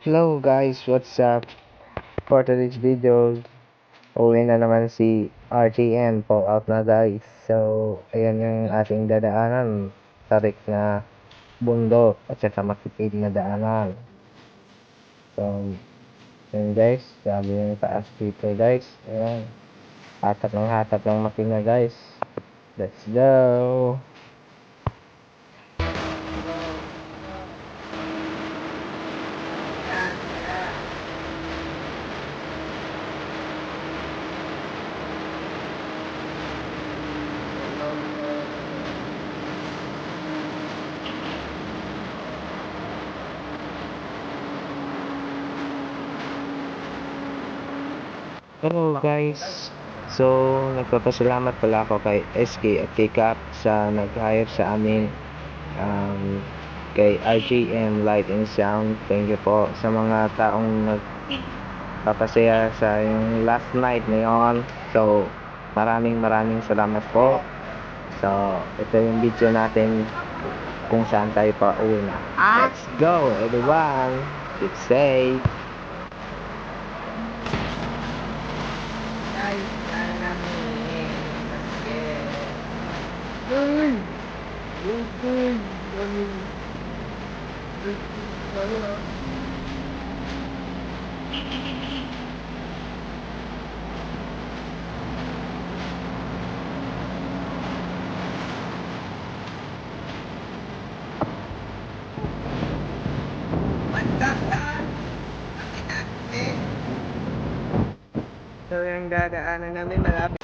Hello guys, what's up? For today's video, uwi na naman si RTN, fall out na guys. So, ayan yung ating dadaanan, tarik na bundok at saka makitid na daanan. So, ayan guys, sabi yung taas dito guys. Ayan, hatap ng makina guys. Let's go! Hello guys, so nagpapasalamat pala ako kay SK at kay Cap sa nag-hire sa amin, kay RGM Light and Sound. Thank you po sa mga taong nagpapasaya sa yung last night ngayon. So maraming salamat po. So ito yung video natin kung saan tayo pa uwi na. Let's go everyone, keep safe. So yung dadaanan namin malapit.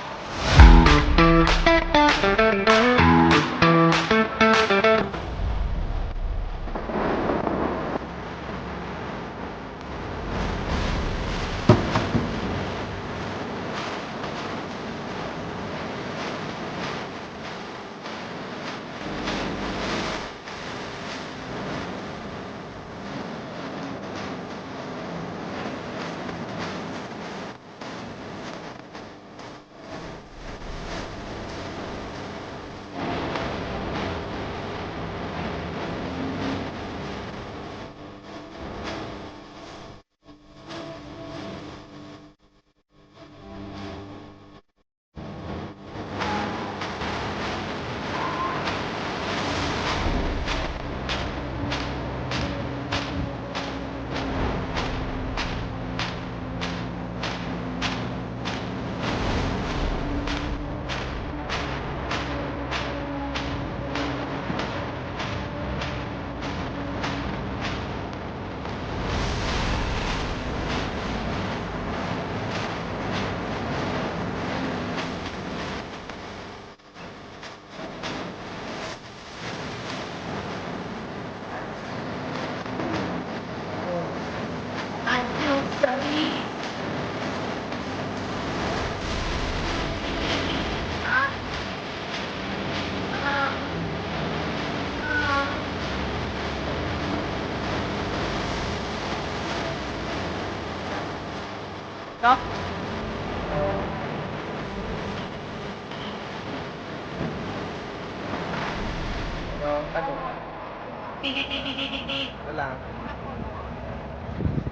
No? Ano? Ito lang.